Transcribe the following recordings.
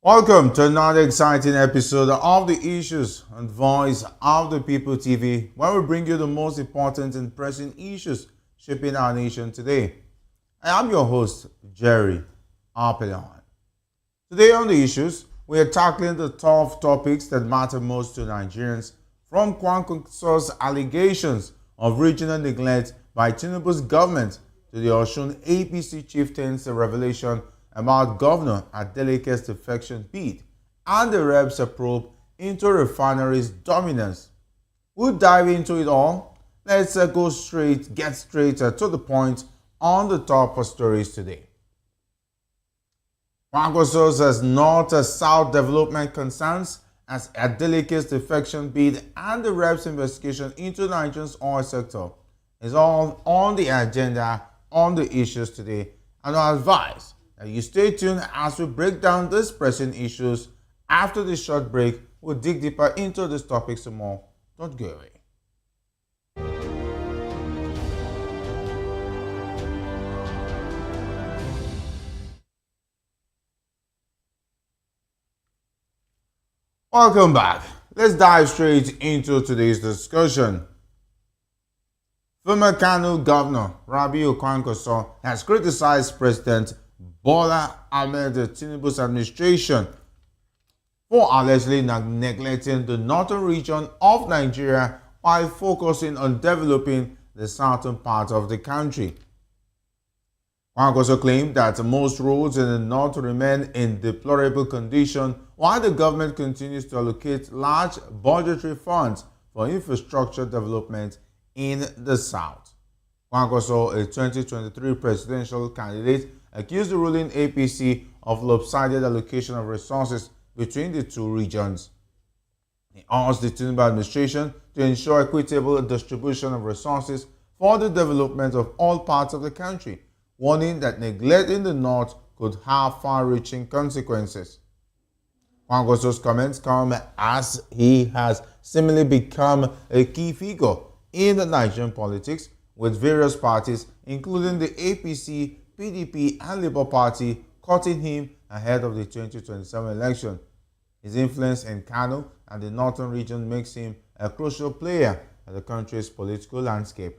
Welcome to another exciting episode of the Issues and Voice of the People TV, where we bring you the most important and pressing issues shaping our nation today. I am your host, Jerry Arpelon. Today on the Issues, we are tackling the tough topics that matter most to Nigerians, from Kwankwaso's allegations of regional neglect by Tinubu's government to the Osun APC chieftain's revelation about Governor Adeleke's defection bid and the reps probe into refineries' dominance. We'll dive into it all. Let's get straight to the point on the top stories today. Kwankwaso says North-South development concerns as Adeleke's defection bid and the reps investigation into Nigeria's oil sector is all on the agenda on the issues today, and I advise that you stay tuned as we break down these pressing issues. After this short break, we'll dig deeper into these topics some more. Don't go away. Welcome back. Let's dive straight into today's discussion. Former Kano Governor Rabiu Kwankwaso has criticized President Bola Ahmed Tinubu's administration for allegedly neglecting the northern region of Nigeria while focusing on developing the southern part of the country. Kwankwaso claimed that most roads in the north remain in deplorable condition while the government continues to allocate large budgetary funds for infrastructure development in the south. Kwankwaso, a 2023 presidential candidate, accused the ruling APC of lopsided allocation of resources between the two regions. He asked the Tinubu administration to ensure equitable distribution of resources for the development of all parts of the country, warning that neglect in the north could have far-reaching consequences. Kwankwaso's comments come as he has seemingly become a key figure in the Nigerian politics, with various parties, including the APC, PDP, and Labour Party, cutting him ahead of the 2027 election. His influence in Kano and the northern region makes him a crucial player in the country's political landscape.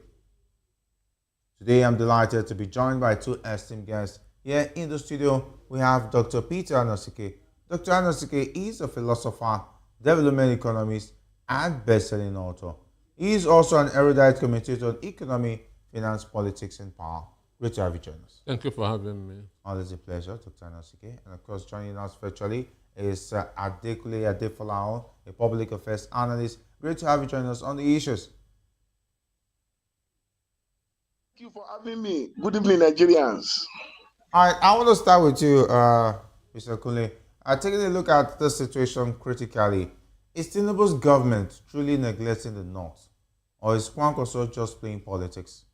Today, I'm delighted to be joined by two esteemed guests. Here in the studio, we have Dr. Peter Anosike. Dr. Anosike is a philosopher, development economist, and best-selling author. He is also an erudite commentator on economy, finance, politics, and power. Great to have you join us. Thank you for having me. Always a pleasure, Dr. Anosike. And of course, joining us virtually is Adekule Adefolao, a public affairs analyst. Great to have you join us on the issues. Thank you for having me. Good evening, Nigerians. All right, I want to start with you, Mr. Kule. Taking a look at the situation critically, is Tinubu's government truly neglecting the North, or is Kwankwaso just playing politics?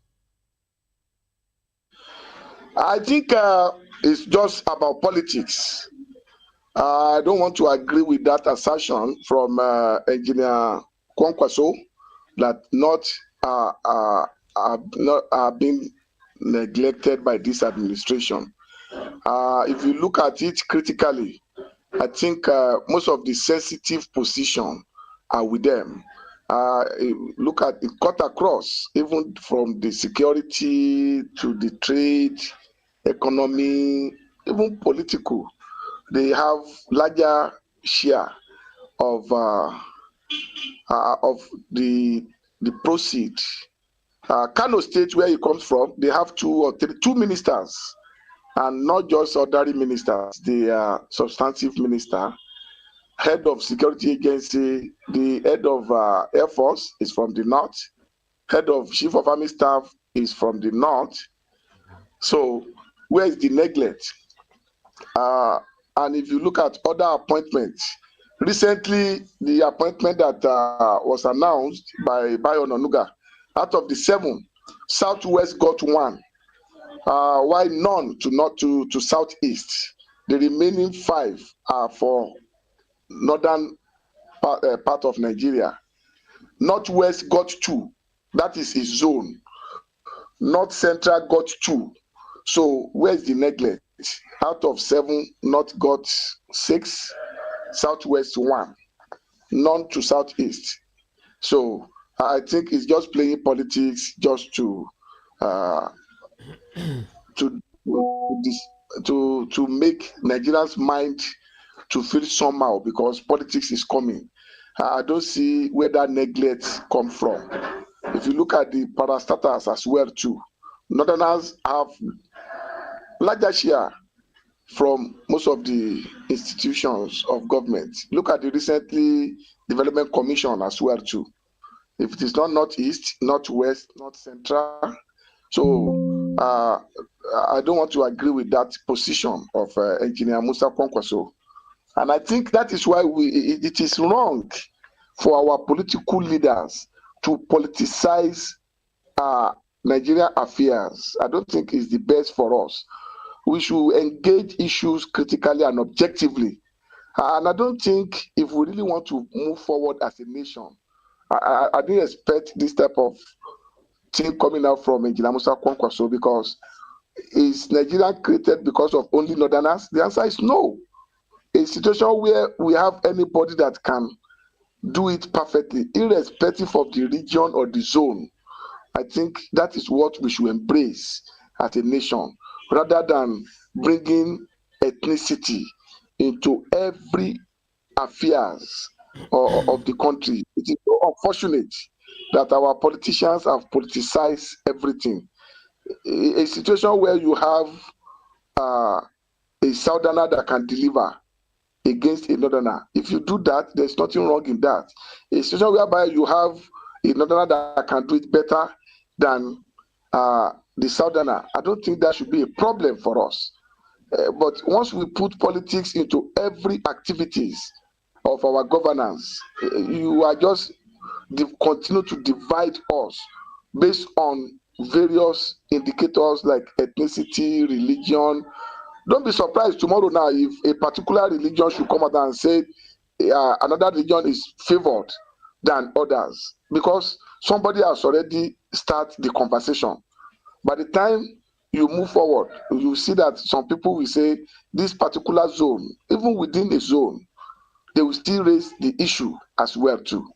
I think it's just about politics. I don't want to agree with that assertion from Engineer Kwankwaso that not being neglected by this administration. If you look at it critically, I think most of the sensitive position are with them. Look at it cut across, even from the security to the trade, economy, even political. They have larger share of the proceed. Kano State, where he comes from, they have two ministers, and not just ordinary ministers. They are substantive minister, head of security agency, the head of Air Force is from the north, head of chief of army staff is from the north. So where is the neglect? And if you look at other appointments, recently the appointment that was announced by Bayo Onanuga, out of the 7, Southwest got 1. Why none to Southeast? The remaining 5 are for northern part of Nigeria. Northwest got 2. That is his zone. North Central got 2. So where's the neglect? out of 7, North got 6, Southwest 1, none to Southeast. So I think it's just playing politics just to uh, to to make Nigerians' mind to feel somehow because politics is coming. I don't see where that neglect come from. If you look at the parastatals as well too, Northerners have larger share from most of the institutions of government. Look at the recently Development Commission as well too. If it is not Northeast, Northwest, North Central, so I don't want to agree with that position of Engineer Musa Kwankwaso. And I think that is why it is wrong for our political leaders to politicize Nigerian affairs. I don't think it's the best for us. We should engage issues critically and objectively. And I don't think if we really want to move forward as a nation, I didn't expect this type of thing coming out from Engineer Musa Kwankwaso because is Nigeria created because of only Northerners? The answer is no. A situation where we have anybody that can do it perfectly, irrespective of the region or the zone, I think that is what we should embrace as a nation, rather than bringing ethnicity into every affairs of the country. It is so unfortunate that our politicians have politicized everything. A situation where you have a southerner that can deliver against a northerner. If you do that, there's nothing wrong in that. A situation whereby you have a northerner that can do it better than the southerner, I don't think that should be a problem for us. But once we put politics into every activities of our governance, you are just continue to divide us based on various indicators like ethnicity, religion. Don't be surprised tomorrow now if a particular religion should come out and say another religion is favored than others, because somebody has already started the conversation. By the time you move forward, you see that some people will say this particular zone, even within a zone, they will still raise the issue as well too.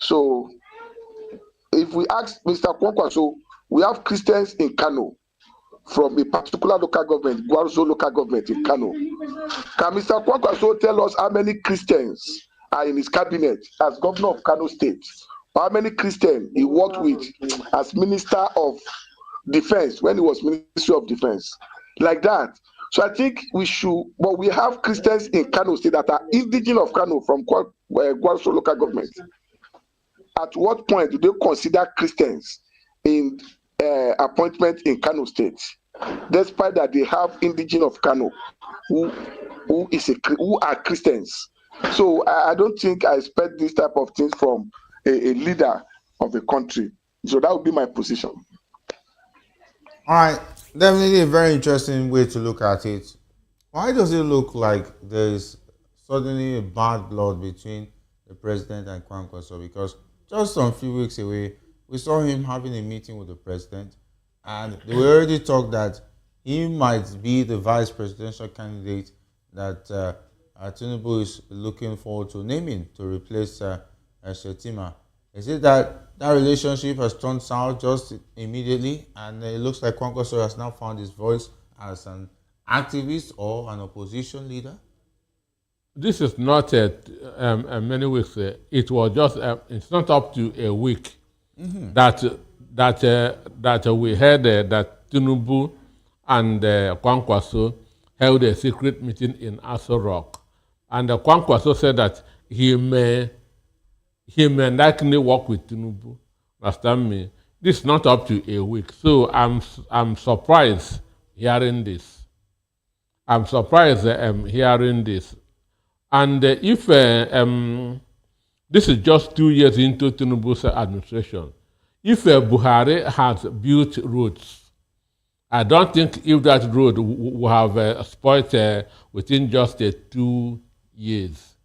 So if we ask Mr. Kwankwaso, we have Christians in Kano from a particular local government, Gwarzo local government in Kano. Can Mr. Kwankwaso tell us how many Christians are in his cabinet as governor of Kano State? How many Christians he worked with as Minister of Defense when he was Ministry of Defense? Like that. So I think we should, but we have Christians in Kano State that are indigenous of Kano from Gwarzo local government. At what point do they consider Christians in appointment in Kano State, despite that they have indigenous of Kano who are Christians? So I don't think I expect this type of things from a leader of a country. So that would be my position. All right, definitely a very interesting way to look at it. Why does it look like there's suddenly a bad blood between the president and Kwankwaso? Because just some few weeks away, we saw him having a meeting with the president, and they already talked that he might be the vice presidential candidate that Tinubu is looking forward to naming to replace Shetima. Is it that that relationship has turned sour just immediately, and it looks like Kwankwaso has now found his voice as an activist or an opposition leader? This is not many weeks. It was just it's not up to a week that we heard that Tinubu and Kwankwaso held a secret meeting in Aso Rock, and Kwankwaso said that he may likely work with Tinubu. Understand me? This is not up to a week, so I'm surprised hearing this. I'm surprised hearing this. And if this is just 2 years into Tinubu's administration, if Buhari has built roads, I don't think if that road would have spoiled within just 2 years.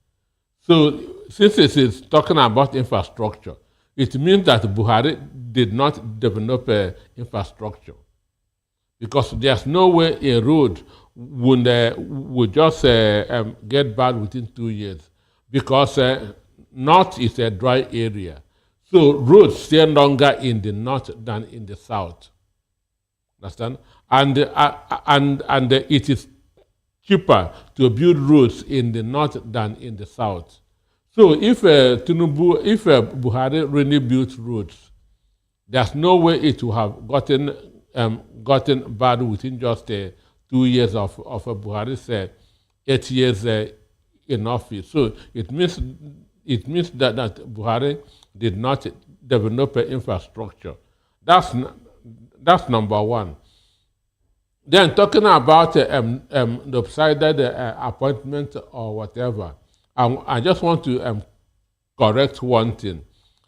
So since it is talking about infrastructure, it means that Buhari did not develop infrastructure, because there's no way a road would just get bad within 2 years, because north is a dry area. So roads stay longer in the north than in the south. Understand? And it is cheaper to build roads in the north than in the south. So if Buhari really built roads, there's no way it would have gotten bad within just 2 years of Buhari's 8 years in office. So it means that Buhari did not develop infrastructure. That's number one. Then talking about the lopsided appointment or whatever, I just want to correct one thing.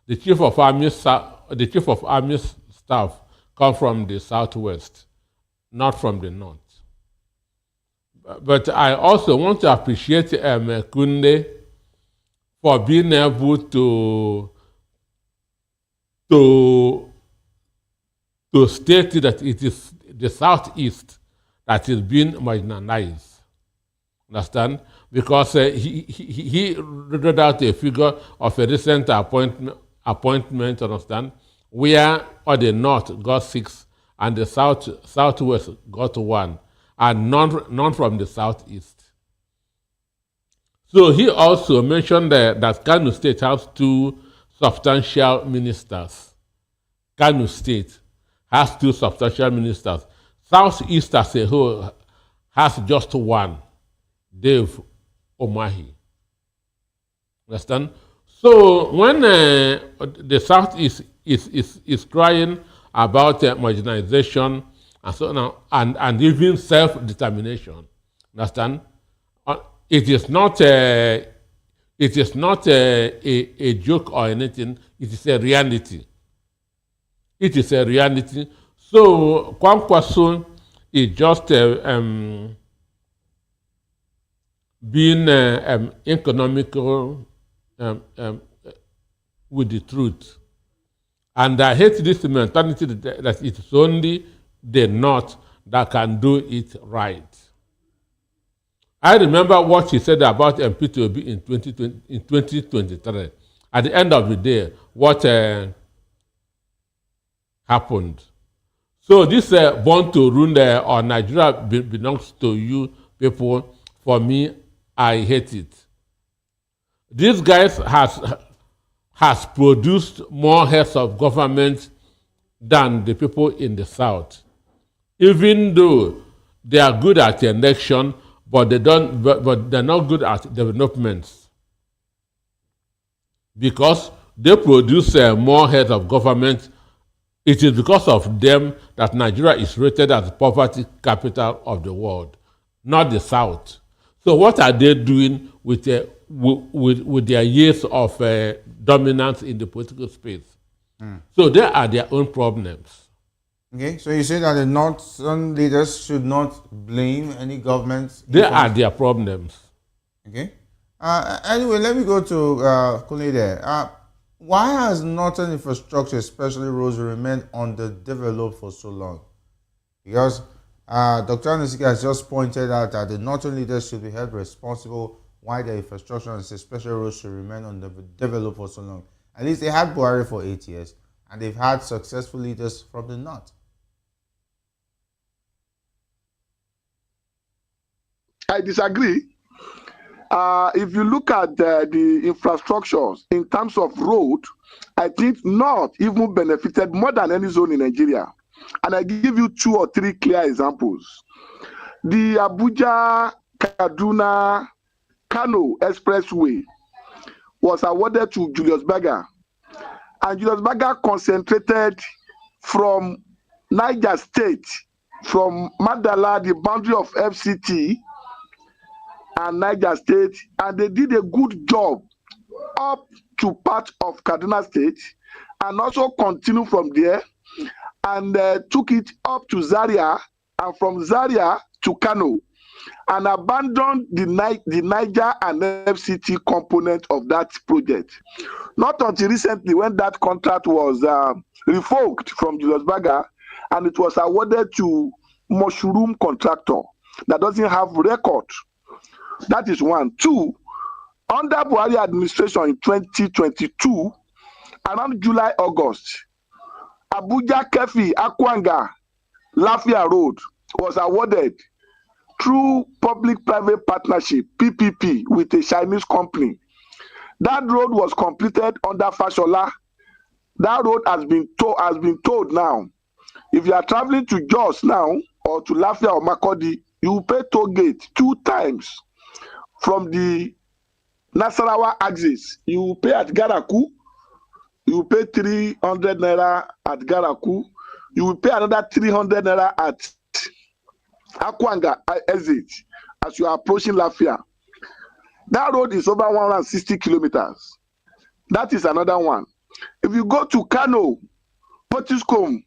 The chief of army staff come from the southwest, not from the north. But I also want to appreciate Kunde for being able to state that it is the southeast that is being marginalized. Understand? Because he read out a figure of a recent appointment, understand, where the north got 6 and the southwest got 1, and none from the southeast. So he also mentioned that Kano State has 2 substantial ministers. Kano State has 2 substantial ministers. Southeast as a whole has just 1, Dave Omahi. Understand? So when the Southeast is crying about marginalization and so on, and even self-determination, understand? It is not a joke or anything. It is a reality. It is a reality. So Kwankwaso is just being economical with the truth. And I hate this mentality that it is only the North that can do it right. I remember what he said about MP2B in 2023. At the end of the day, what happened? So this born to rule or Nigeria belongs to you people. For me, I hate it. These guys has produced more heads of government than the people in the South. Even though they are good at election, but they're not good at developments. Because they produce more heads of government. It is because of them that Nigeria is rated as the poverty capital of the world, not the South. So what are they doing with their years of dominance in the political space? So they are their own problems. Okay, so you say that the Northern leaders should not blame any government? They are their problems. Okay. Anyway, let me go to Kule there. Why has Northern infrastructure, especially roads, remained underdeveloped for so long? Because Dr. Anosike has just pointed out that the Northern leaders should be held responsible why their infrastructure and especially roads should remain underdeveloped for so long. At least they had Buhari for 8 years, and they've had successful leaders from the North. I disagree. If you look at the infrastructures in terms of road, I think North even benefited more than any zone in Nigeria. And I give you 2 or 3 clear examples. The Abuja, Kaduna, Kano Expressway was awarded to Julius Berger. And Julius Berger concentrated from Niger State, from Madala, the boundary of FCT, and Niger State, and they did a good job up to part of Kaduna State, and also continue from there, and took it up to Zaria, and from Zaria to Kano, and abandoned the Niger and FCT component of that project. Not until recently, when that contract was revoked from Julius Berger, and it was awarded to Mushroom Contractor. that doesn't have record. That is one. Two, under Buhari administration in 2022, around July, August, Abuja Kefi Akwanga Lafia Road was awarded through public-private partnership (PPP) with a Chinese company. That road was completed under Fashola. That road has been told now. If you are traveling to Jos now or to Lafia or Makodi, you will pay toll gate 2 times from the Nasarawa axis. You will pay at Garaku. You will pay 300 naira at Garaku. You will pay another 300 naira at Akwanga exit as you are approaching Lafia. That road is over 160 kilometers. That is another one. If you go to Kano, Potiskum,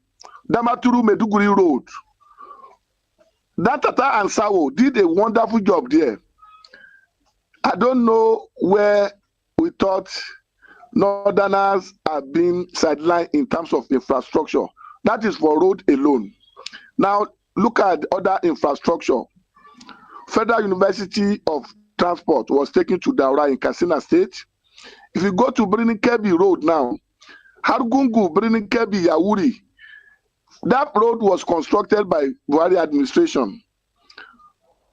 Damaturu, Meduguri Road, that Tata and Sawo did a wonderful job there. I don't know where we thought Northerners are being sidelined in terms of infrastructure. That is for road alone. Now, look at other infrastructure. Federal University of Transport was taken to Daura in Katsina State. If you go to Birnin Kebbi Road now, Hargungu, Birnin Kebbi, Yawuri, that road was constructed by Buhari administration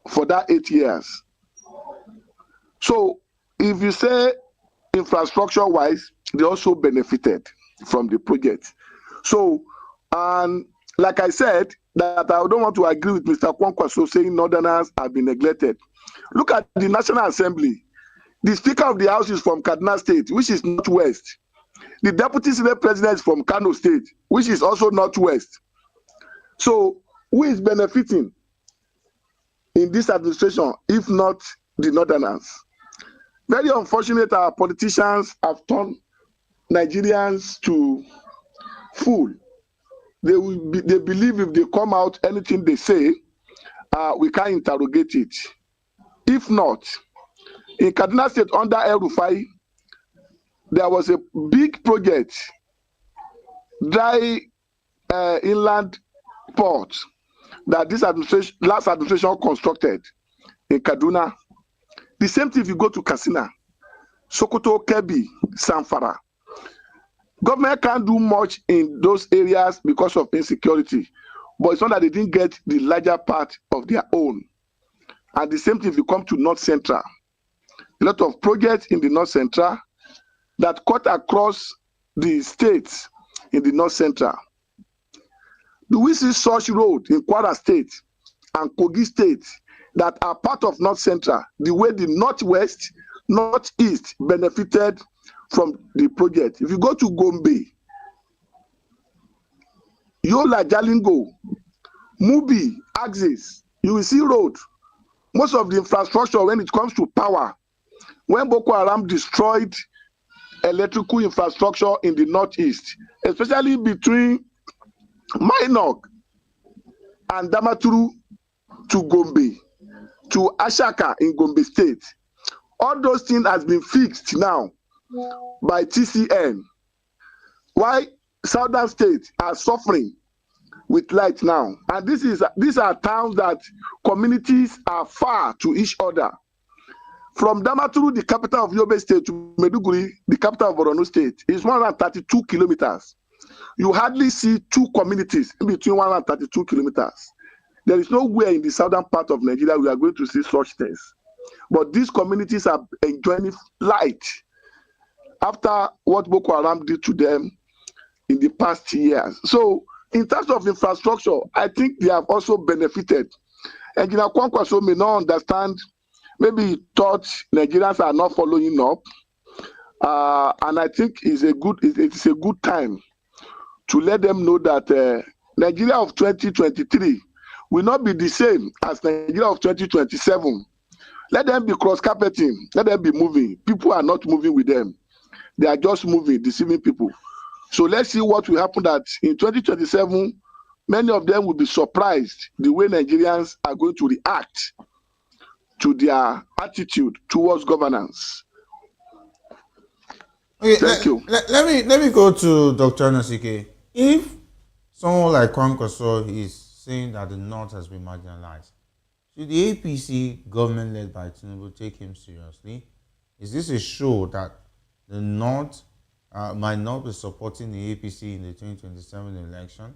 for that 8 years. So if you say infrastructure-wise, they also benefited from the project. So, and like I said, that I don't want to agree with Mr. Kwankwaso saying Northerners have been neglected. Look at the National Assembly. The Speaker of the House is from Kaduna State, which is Northwest. The Deputy Senate President is from Kano State, which is also Northwest. So who is benefiting in this administration, if not the Northerners? Very unfortunate our politicians have turned Nigerians to fool. They believe if they come out, anything they say, we can't interrogate it. If not, in Kaduna State under El Rufai, there was a big project, dry inland port, that this last administration constructed in Kaduna. The same thing if you go to Katsina, Sokoto, Kebbi, Zamfara. Government can't do much in those areas because of insecurity, but it's not that they didn't get the larger part of their own. And the same thing if you come to North Central. A lot of projects in the North Central that cut across the states in the North Central. Do we see such road in Kwara State and Kogi State that are part of North Central, the way the Northwest, Northeast benefited from the project? If you go to Gombe, Yola, Jalingo, Mubi, Axis, you will see road. Most of the infrastructure when it comes to power, when Boko Haram destroyed electrical infrastructure in the Northeast, especially between Minok and Damaturu to Gombe, to Ashaka in Gombe State. All those things has been fixed now by TCN. Why southern states are suffering with light now? And these are towns that communities are far to each other. From Damaturu, the capital of Yobe State, to Meduguri, the capital of Borno State, is 132 kilometers. You hardly see two communities in between 132 kilometers. There is nowhere in the southern part of Nigeria we are going to see such things. But these communities are enjoying light after what Boko Haram did to them in the past years. So in terms of infrastructure, I think they have also benefited. Engineer Kwankwaso may not understand. Maybe he thought Nigerians are not following up. And I think it's a good time to let them know that Nigeria of 2023 will not be the same as Nigeria of 2027. Let them be cross-carpeting. Let them be moving. People are not moving with them. They are just moving, deceiving people. So let's see what will happen that in 2027, many of them will be surprised the way Nigerians are going to react to their attitude towards governance. Okay, Thank you. Let me go to Dr. Nasike. If someone like Kwankwaso is saying that the North has been marginalized, should the APC government led by Tinubu take him seriously? Is this a show that the North might not be supporting the APC in the 2027 election?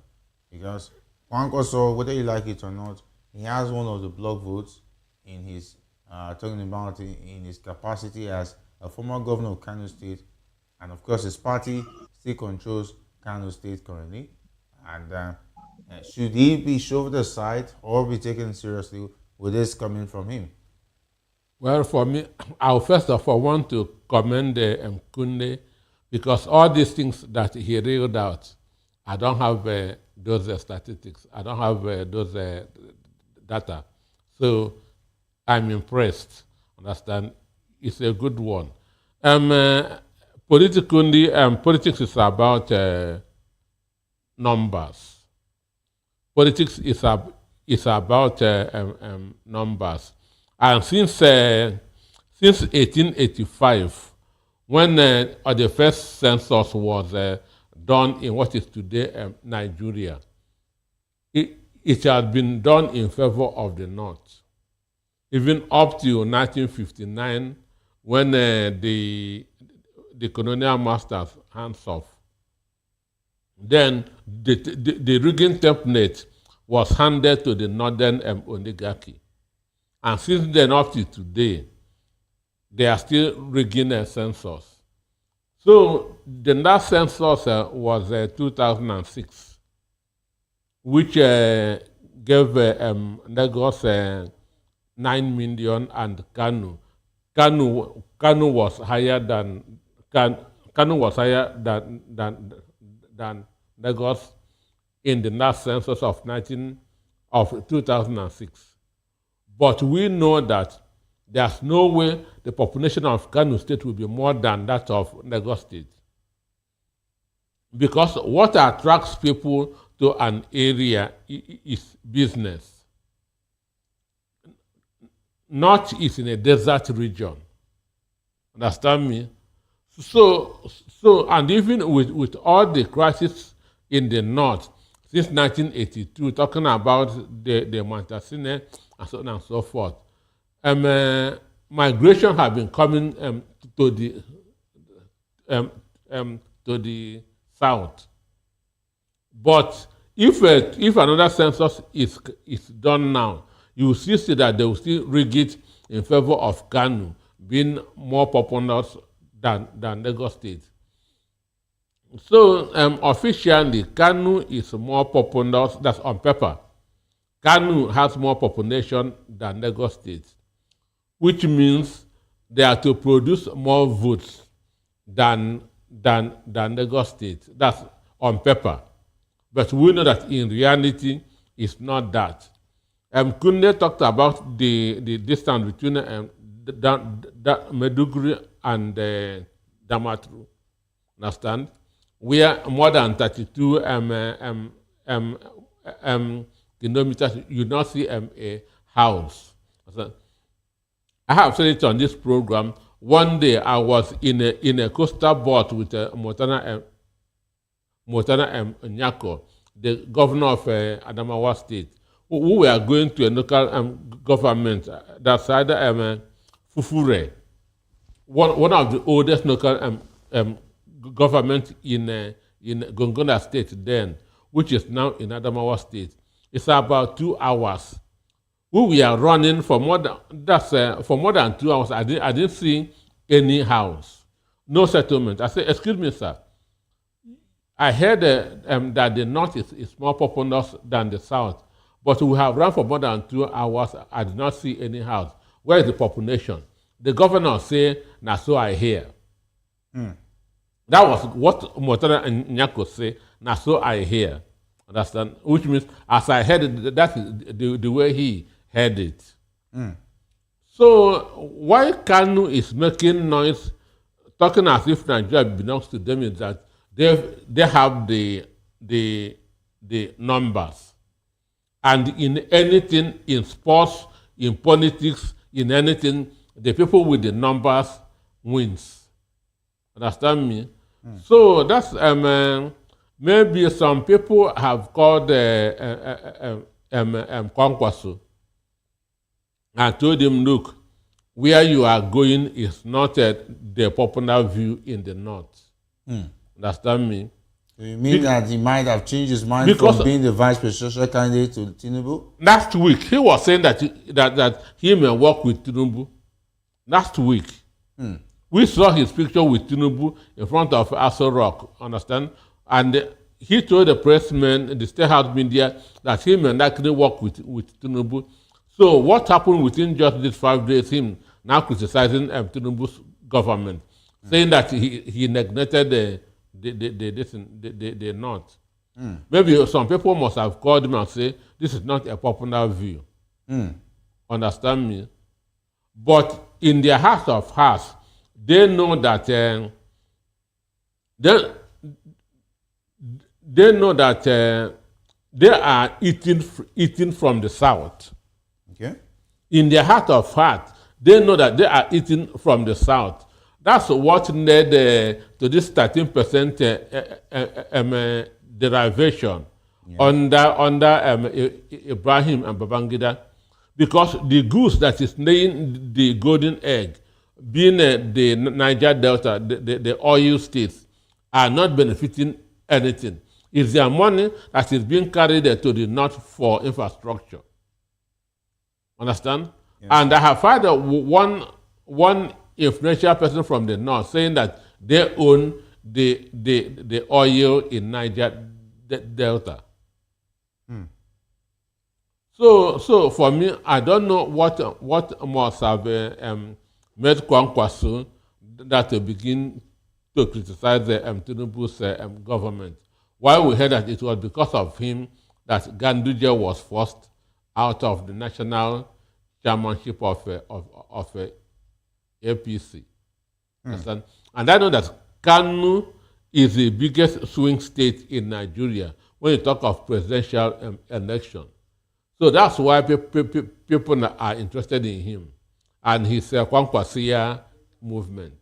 Because Kwankwaso, whether you like it or not, he has one of the block votes in his talking about in his capacity as a former governor of Kano State, and of course his party still controls Kano State currently. And should he be shoved aside or be taken seriously with this coming from him? Well, for me, I first of all want to commend Kunde, because all these things that he reeled out, I don't have those statistics. I don't have those data. So I'm impressed. Understand? It's a good one. Politics is about numbers. Politics is about numbers. And since 1885, when the first census was done in what is today Nigeria, it has been done in favor of the North. Even up to 1959, when the colonial masters hands off, then the rigging template was handed to the northern oligarchy. And since then up to today, they are still rigging a census. So the last census was 2006, which gave Lagos 9 million, and Kano was higher than Lagos in the last census of 2006. But we know that there's no way the population of Kano State will be more than that of Lagos State. Because what attracts people to an area is business. North is in a desert region. Understand me? So and even with all the crises in the North since 1982, talking about the Mantasine and so on and so forth, migration have been coming to the south. But if another census is done now, you will see that they will still rig it in favor of Kano being more populous than Lagos State. So officially, Kano is more populous. That's on paper. Kano has more population than Lagos State, which means they are to produce more votes than Lagos State. That's on paper. But we know that in reality, it's not that. Kunde talked about the distance between Meduguri and Damaturu. Understand? We are more than 32 kilometers. You not see a house. I have said it on this program. One day I was in a coastal boat with Motana Nyako, the governor of Adamawa State. We were going to a local government that's either Fufure, one of the oldest local government in Gongona State then, which is now in Adamawa State. It's about 2 hours. We were running for more than 2 hours. I didn't see any house, no settlement. I said, "Excuse me, sir. I heard that the north is more populous than the south, but we have run for more than 2 hours. I did not see any house. Where is the population?" The governor said, "Now so I hear." That was what Motana Nyako said. "Now so I hear." Understand? Which means, as I heard it, that is the way he heard it. So why Kanu is making noise, talking as if Nigeria belongs to them, is that they have the numbers. And in anything, in sports, in politics, in anything, the people with the numbers wins. Understand me? So that's maybe some people have called Kwankwaso and told him, look, where you are going is not the popular view in the north. Understand me? So you mean that he might have changed his mind Because from being the vice presidential candidate to Tinubu? last week he was saying that he may work with Tinubu. Last week, we saw his picture with Tinubu in front of Aso Rock, understand? And he told the pressmen, the State House media, that he may likely work with Tinubu. So what happened within just these 5 days, him now criticizing Tinubu's government, saying that he neglected the North. Maybe some people must have called him and say, this is not a popular view. Understand me? But in their heart of hearts, they know that they know that they are eating from the south. Okay. In their heart of heart, they know that they are eating from the south. That's what led to this 13% derivation under Ibrahim and Babangida, because the goose that is laying the golden egg, being the Niger Delta, the oil states, are not benefiting anything. It's their money that is being carried to the north for infrastructure. Understand? Yes. And I have heard one influential person from the north saying that they own the oil in Niger Delta. So for me, I don't know what must have made Kwankwaso that to begin to criticize the Tinubu's government. Why we heard that it was because of him that Ganduje was forced out of the national chairmanship of APC. And I know that Kanu is the biggest swing state in Nigeria when you talk of presidential election. So that's why people are interested in him and his Kwankwasia movement.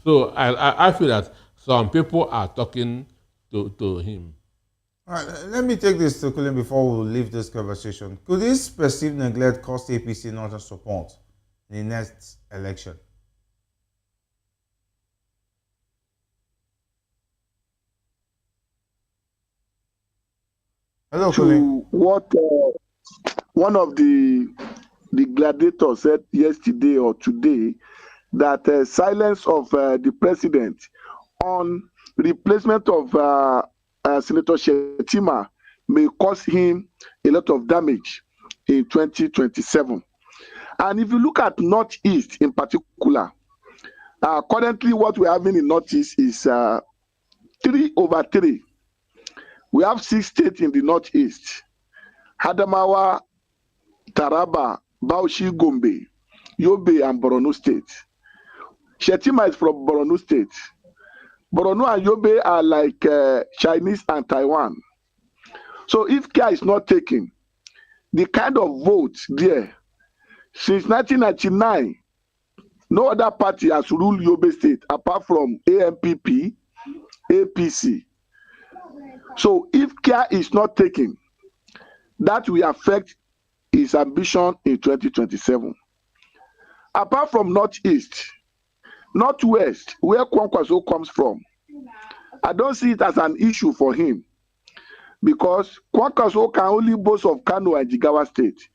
So I feel that some people are talking to him. All right, let me take this to Colin before we leave this conversation. Could this perceived neglect cost APC not support in the next election? Hello, Colin. What one of the gladiators said yesterday or today, that silence of the president on replacement of Senator Shettima may cause him a lot of damage in 2027. And if you look at Northeast in particular, currently what we're having in Northeast is 3/3. We have 6 states in the Northeast: Adamawa, Taraba, Bauchi, Gombe, Yobe, and Borno State. Shettima is from Borno State. Borno and Yobe are like Chinese and Taiwan. So if care is not taken, the kind of votes there, since 1999, no other party has ruled Yobe State apart from AMPP, APC. So if care is not taken, that will affect his ambition in 2027. Apart from Northeast, Northwest, where Kwankwaso comes from, I don't see it as an issue for him, because Kwankwaso can only boast of Kano and Jigawa State.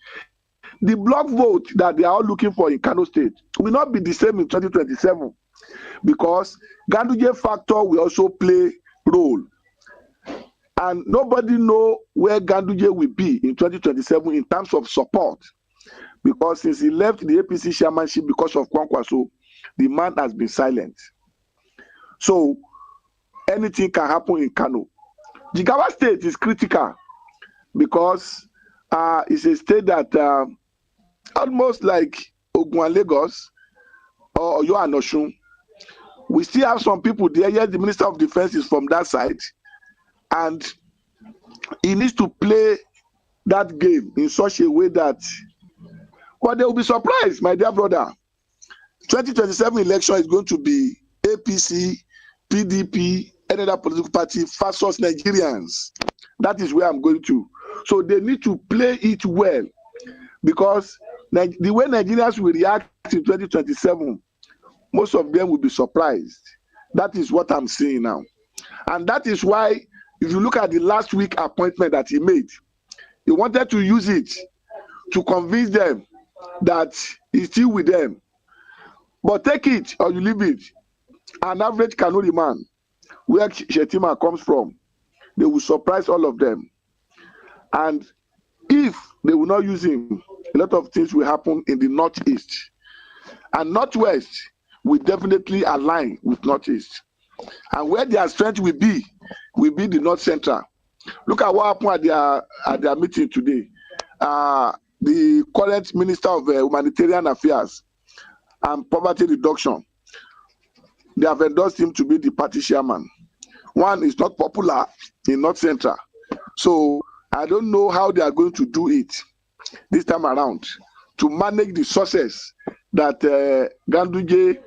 The block vote that they are all looking for in Kano State will not be the same in 2027, because Ganduje factor will also play role. And nobody know where Ganduje will be in 2027 in terms of support, because since he left the APC chairmanship because of Kwankwaso, the man has been silent. So anything can happen in Kano. Jigawa State is critical because it's a state that almost like Ogun and Lagos or Oyo and Osun. We still have some people there. Yes, the Minister of Defense is from that side, and he needs to play that game in such a way that, but they will be surprised, my dear brother. 2027 election is going to be APC, PDP, any other political party versus Nigerians. That is where I'm going to. So they need to play it well, because The way Nigerians will react in 2027, most of them will be surprised. That is what I'm seeing now. And that is why, if you look at the last week appointment that he made, he wanted to use it to convince them that he's still with them. But take it or you leave it. An average Kanuri man, where Shetima comes from, they will surprise all of them. And if they will not use him, a lot of things will happen in the Northeast. And Northwest will definitely align with Northeast. And where their strength will be the North Central. Look at what happened at their meeting today. The current Minister of Humanitarian Affairs and Poverty Reduction, they have endorsed him to be the party chairman. One is not popular in North Central. So I don't know how they are going to do it this time around to manage the sources that Ganduje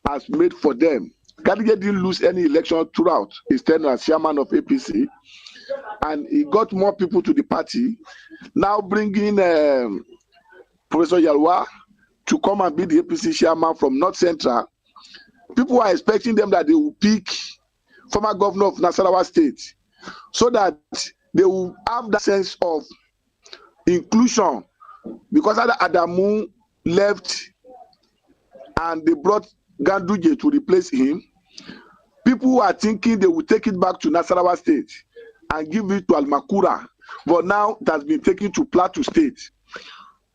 has made for them. Ganduje didn't lose any election throughout his tenure as chairman of APC, and he got more people to the party. Now bringing Professor Yalwa to come and be the APC chairman from North Central, people are expecting them that they will pick former governor of Nasarawa State so that they will have that sense of inclusion, because Adamu left and they brought Ganduje to replace him. People are thinking they will take it back to Nasarawa State and give it to Almakura, but now it has been taken to Plateau State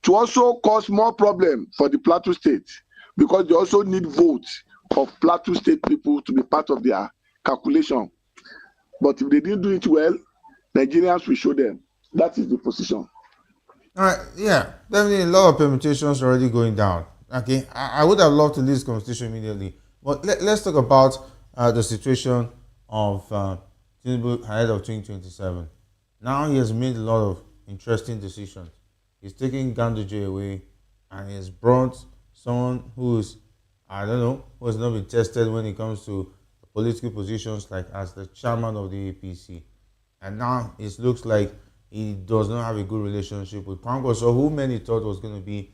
to also cause more problem for the Plateau State, because they also need votes of Plateau State people to be part of their calculation. But if they didn't do it well, Nigerians will show them. That is the position. All right, yeah, definitely a lot of permutations already going down. Okay, I would have loved to leave this conversation immediately, but let's talk about the situation of Tinubu ahead of 2027. Now he has made a lot of interesting decisions. He's taking Ganduje away, and he has brought someone who's, I don't know, who has not been tested when it comes to political positions, like as the chairman of the APC. And now it looks like he does not have a good relationship with Kwankwaso, who many thought was going to be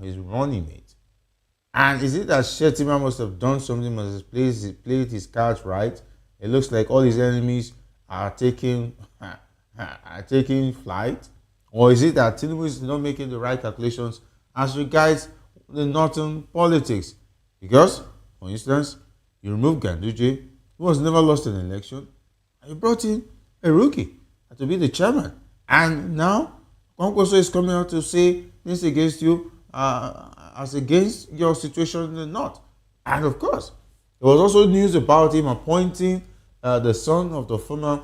his running mate. And is it that Shetima must have done something, must have played his cards right? It looks like all his enemies are taking flight. Or is it that Tinubu is not making the right calculations as regards the northern politics? Because, for instance, you remove Ganduje, who has never lost an election, and you brought in a rookie to be the chairman. And now, Kwankwaso is coming out to say this against you, as against your situation in the north. And of course, there was also news about him appointing the son of the former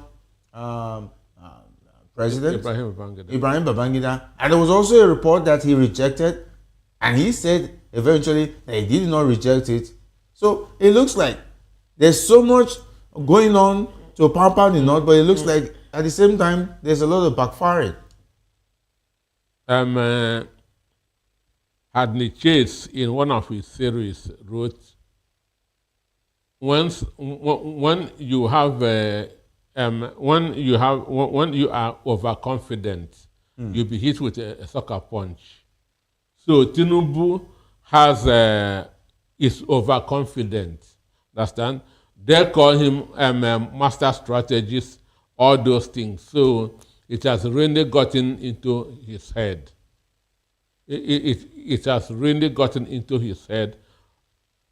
president, Ibrahim Babangida. And there was also a report that he rejected, and he said eventually that he did not reject it. So it looks like there's so much going on to pamper the north, but it looks like at the same time there's a lot of backfiring. Hadley Chase, in one of his series, wrote, when you are overconfident, you'll be hit with a sucker punch. So Tinubu is overconfident. Understand? They call him master strategist, all those things. So it has really gotten into his head. It has really gotten into his head.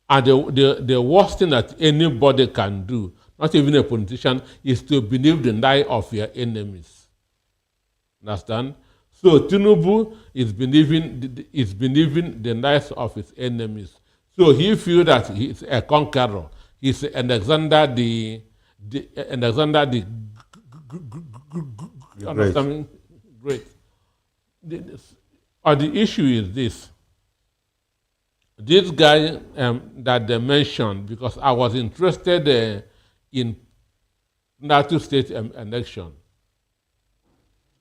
And the worst thing that anybody can do, not even a politician, is to believe the lie of your enemies. Understand? So Tinubu is believing the lies of his enemies. So he feels that he's a conqueror. He's Alexander the Great. The issue is this. This guy that they mentioned, because I was interested in Plateau State election.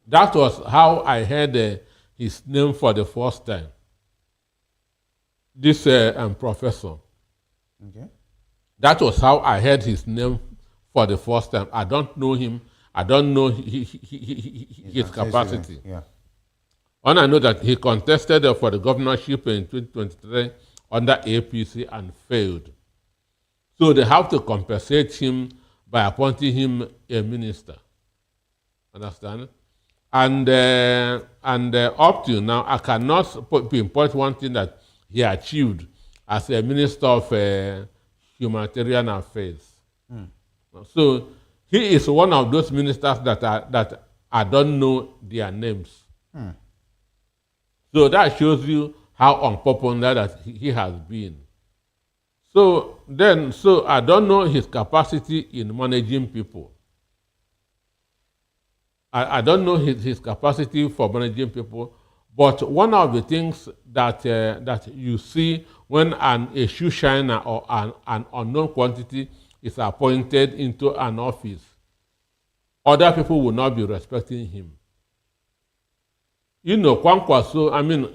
That was how I heard his name for the first time. This professor. Okay. That was how I heard his name for the first time. I don't know him. I don't know his capacity. Yeah. And I know that he contested for the governorship in 2023 under APC and failed. So they have to compensate him by appointing him a minister. Understand? And up to now, I cannot pinpoint one thing that he achieved as a minister of humanitarian affairs. So he is one of those ministers that I don't know their names. So that shows you how unpopular that he has been. So I don't know his capacity in managing people. I don't know his capacity for managing people, but one of the things that you see when a shoe shiner or an unknown quantity is appointed into an office, other people will not be respecting him. You know, Kwankwaso,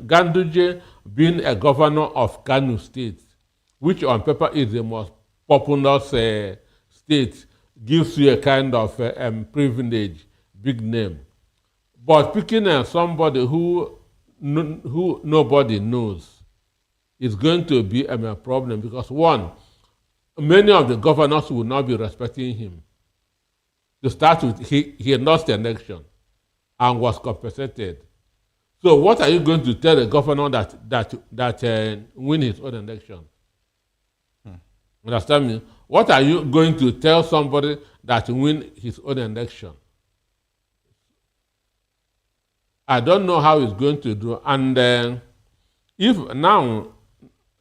Ganduje being a governor of Kano State, which on paper is the most populous state, gives you a kind of privilege, big name. But picking somebody who nobody knows is going to be a problem because, one, many of the governors will not be respecting him. To start with, he lost the election and was compensated. So what are you going to tell the governor that win his own election? Understand me? What are you going to tell somebody that win his own election? I don't know how he's going to do. And if now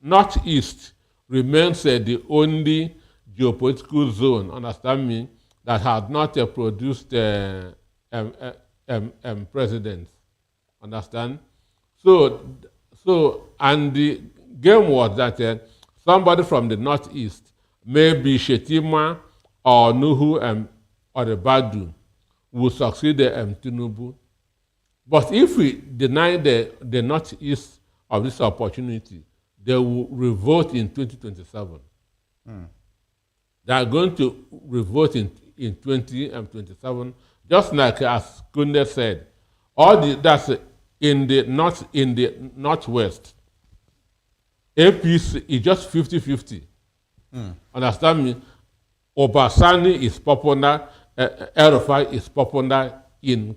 Northeast remains the only geopolitical zone, understand me, that has not produced presidents, understand? So, and the game was that somebody from the Northeast, maybe Shetima or Nuhu or the Badu, will succeed Tinubu. But if we deny the Northeast of this opportunity, they will revolt in 2027. They are going to revolt in 2027, just like as Kunde said. That's in the northwest. APC is just 50-50. Understand me? Obasani is popular, El-Rufai is popular in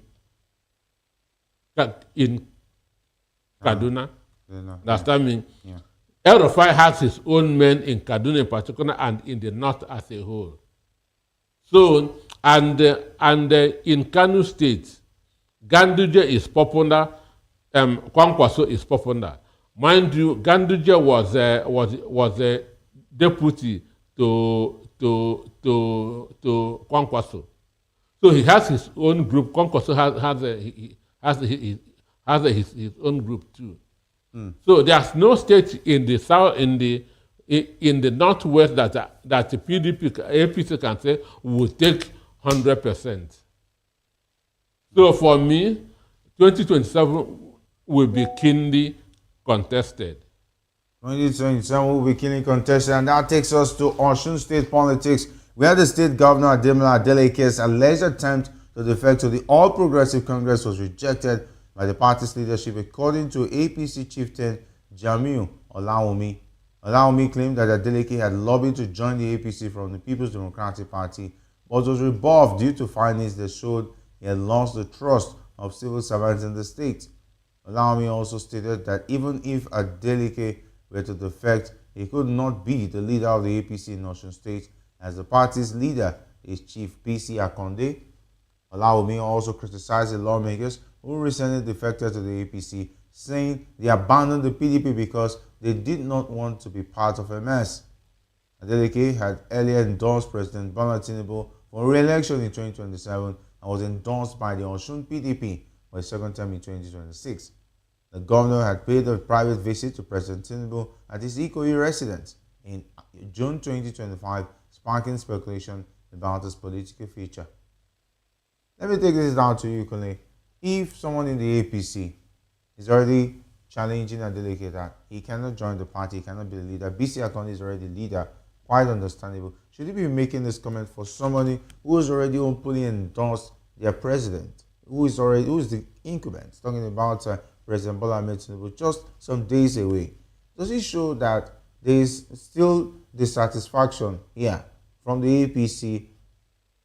Kaduna. Understand me? Yeah. El-Rufai has his own men in Kaduna in particular and in the north as a whole. So, and in Kano State, Ganduje is popular, Kwankwaso is popular. Mind you, Ganduje was a deputy to Kwankwaso. So he has his own group. Kwankwaso has his own group too. So there's no state in the south, in the northwest that the PDP, APC can say will take 100%. So for me, 2027 will be keenly contested. 2027 will be keenly contested, and that takes us to Osun State politics, where the state governor Ademola Adeleke's alleged attempt to defect to the All Progressive Congress was rejected by the party's leadership, according to APC chieftain Jamiu Olawumi. Olawumi claimed that Adeleke had lobbied to join the APC from the People's Democratic Party, but was rebuffed due to findings that showed he had lost the trust of civil servants in the state. Olawumi also stated that even if Adeleke were to defect, he could not be the leader of the APC in Osun State, as the party's leader is Chief PC Akonde. Olawumi also criticized the lawmakers who recently defected to the APC, saying they abandoned the PDP because they did not want to be part of a mess. Adeleke had earlier endorsed President Bola Tinubu for re-election in 2027 and was endorsed by the Osun PDP for a second term in 2026. The governor had paid a private visit to President Tinubu at his Ikoyi residence in June 2025, sparking speculation about his political future. Let me take this down to you, Kone. If someone in the APC is already challenging Adeleke that he cannot join the party, he cannot be the leader, BC Akonde is already leader, quite understandable. Should he be making this comment for somebody who is already openly endorsed their president, who is the incumbent, talking about President Bola Ahmed Tinubu just some days away. Does it show that there is still dissatisfaction here from the APC,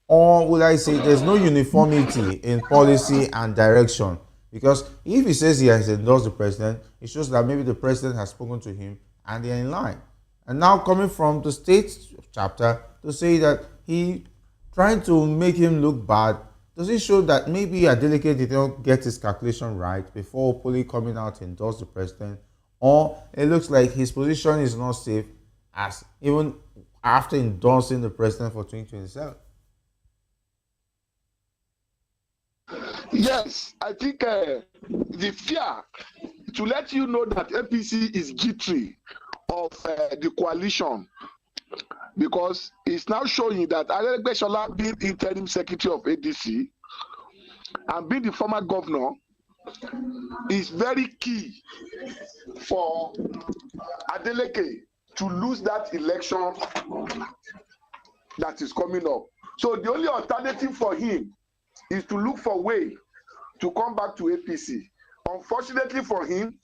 or would I say there's no uniformity in policy and direction? Because if he says he has endorsed the president, it shows that maybe the president has spoken to him and they're in line. And now coming from the state chapter to say that he trying to make him look bad, does it show that maybe Adeleke did not get his calculation right before openly coming out to endorse the president? Or it looks like his position is not safe as even after endorsing the president for 2027? Yes, I think the fear to let you know that APC is jittery of the coalition, because it's now showing that Adegbeshola being interim secretary of ADC and being the former governor is very key for Adeleke to lose that election that is coming up. So the only alternative for him is to look for a way to come back to APC. Unfortunately for him,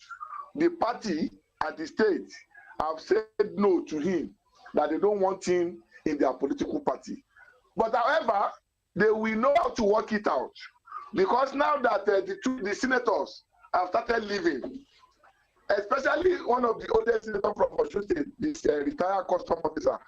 the party at the state have said no to him, that they don't want him in their political party. But however, they will know how to work it out, because now that the senators have started leaving, especially one of the oldest senators from Osun State, this retired custom officer.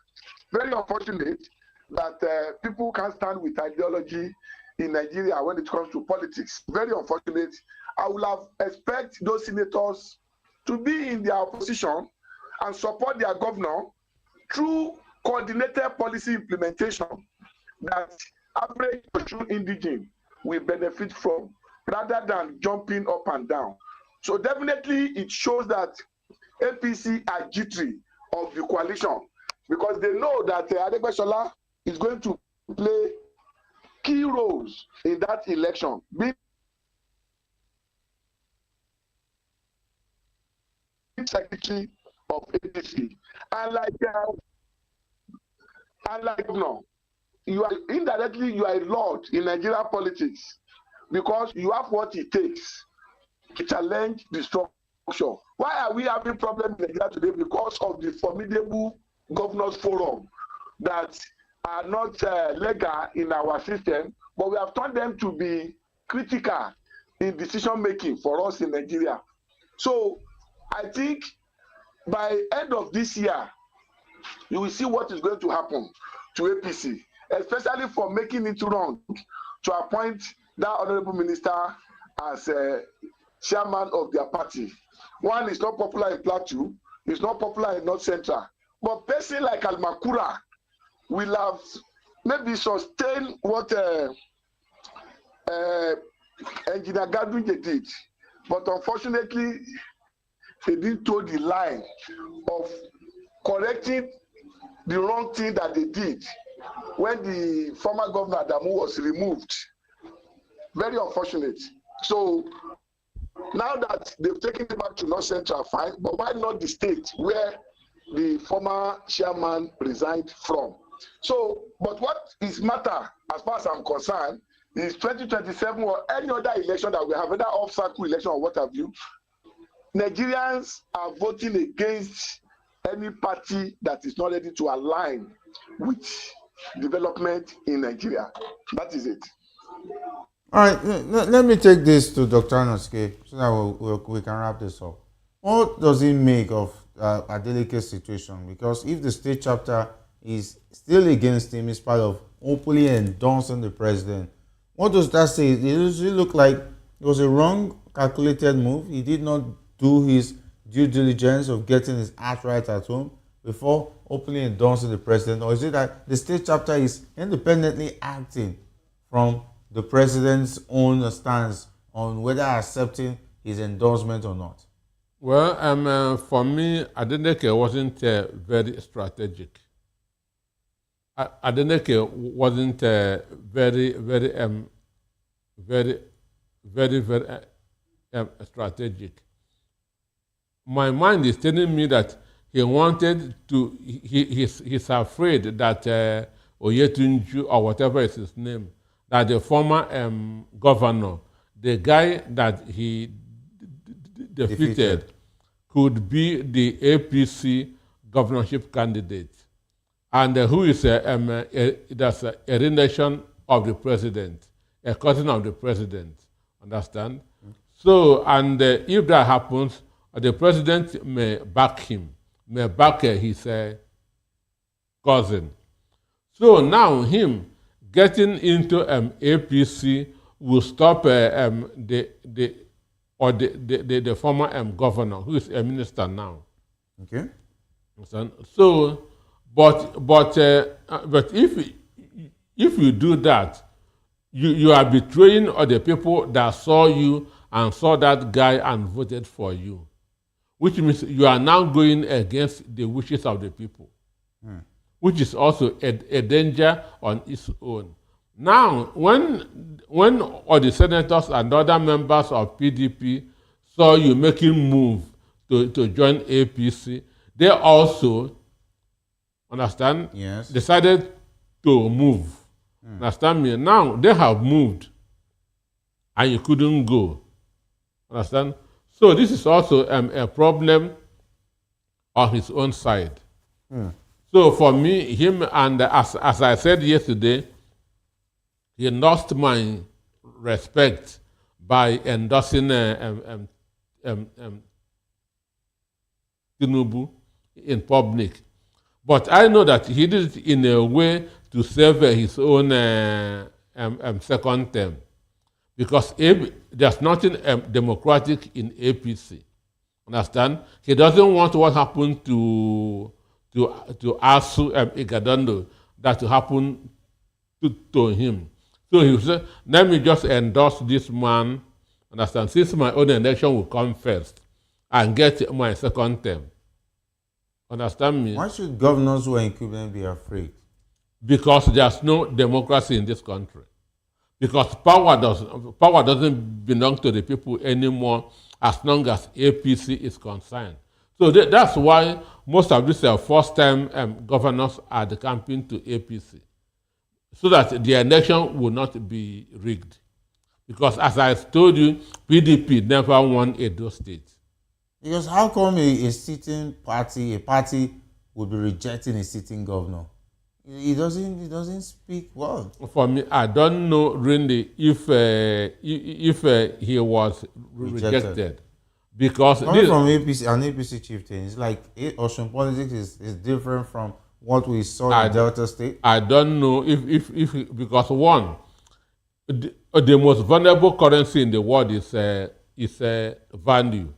Very unfortunate that people can't stand with ideology in Nigeria when it comes to politics. Very unfortunate. I would have expected those senators to be in their opposition and support their governor through coordinated policy implementation that average indigene will benefit from, rather than jumping up and down. So definitely it shows that APC are jittery of the coalition, because they know that Adegbeshola is going to play key roles in that election, being secretary of APC. And no, you are indirectly you are a lord in Nigerian politics, because you have what it takes to challenge the structure. Why are we having problems in Nigeria today? Because of the formidable governors forum that are not legal in our system, but we have turned them to be critical in decision making for us in Nigeria. So I think by end of this year, you will see what is going to happen to APC, especially for making it wrong to appoint that honorable minister as chairman of their party. One is not popular in Plateau, it's not popular in North Central, but person like Almakura will have maybe sustained what Engineer Gadwin did, but unfortunately, they didn't toe the line of correcting the wrong thing that they did when the former governor Adamu was removed. Very unfortunate. So now that they've taken it back to North Central, fine, but why not the state where the former chairman resigned from? So, but what is matter as far as I'm concerned is 2027 or any other election that we have, whether off-cycle election or what have you, Nigerians are voting against any party that is not ready to align with development in Nigeria. That is it. All right, let me take this to Dr. Anoske so that we can wrap this up. What does it make of Adeleke's situation? Because if the state chapter is still against him in spite of openly endorsing the president, what does that say? Does it look like it was a wrong calculated move? He did not do his due diligence of getting his act right at home before openly endorsing the president? Or is it that the state chapter is independently acting from the president's own stance on whether accepting his endorsement or not? Well, for me, Adeleke wasn't very strategic. Adeleke wasn't very strategic. My mind is telling me that he wanted to. He's afraid that Oyetunju or whatever is his name, that the former governor, the guy that he defeated could be the APC governorship candidate, and who is that's a relation of the president, a cousin of the president. Understand? So, and if that happens, the president may back him, may back his cousin. So now him getting into APC will stop the former governor, who is a minister now. Okay. So, but if you do that, you are betraying other people that saw you and saw that guy and voted for you, which means you are now going against the wishes of the people, which is also a danger on its own. Now, when all the senators and other members of PDP saw you making move to join APC, they also, understand, Yes. decided to move. Understand me? Now they have moved and you couldn't go. Understand? So this is also a problem on his own side. So for me, him, and as I said yesterday, he lost my respect by endorsing Tinubu in public. But I know that he did it in a way to save his own second term. Because there's nothing democratic in APC. Understand? He doesn't want what happened to Asu Igadondo that to happen to him. So he said, let me just endorse this man, understand, since my own election will come first and get my second term. Understand me? Why should governors who are incumbent be afraid? Because there's no democracy in this country. Because power doesn't belong to the people anymore as long as APC is concerned. So that's why most of these first-time governors are camping to APC, so that the election will not be rigged. Because as I told you, PDP never won Edo State. Because how come a sitting party, a party would be rejecting a sitting governor? He doesn't speak well. For me, I don't know really if he was rejected. Because coming from APC, an APC chieftain, it's like Ocean politics is different from what we saw in Delta State. I don't know if because one, the most vulnerable currency in the world is value.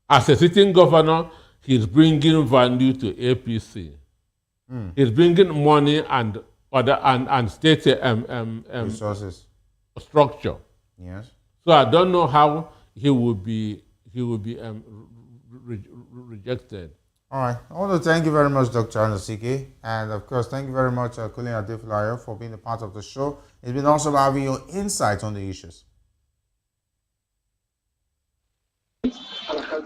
As a sitting governor, he's bringing value to APC. He's bringing money and other and state resources structure. Yes. So I don't know how he will be rejected. All right. I want to thank you very much, Dr. Anosike. And of course, thank you very much, Colin Adefulayo, for being a part of the show. It's been awesome having your insights on the issues.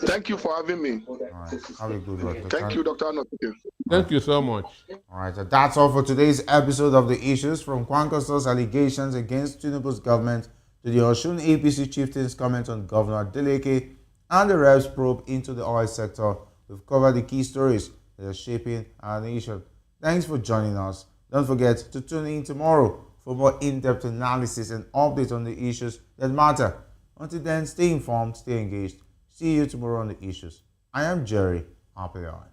Thank you for having me. All right. Have a good one. Thank you, Dr. Anosike. Thank you so much. All right. So that's all for today's episode of The Issues, from Kwankwaso's allegations against Tinubu's government to the Osun APC chieftain's comment on Governor Adeleke and the Reps probe into the oil sector. We've covered the key stories that are shaping our nation. Thanks for joining us. Don't forget to tune in tomorrow for more in-depth analysis and updates on the issues that matter. Until then, stay informed, stay engaged. See you tomorrow on The Issues. I am Jerry Appiah.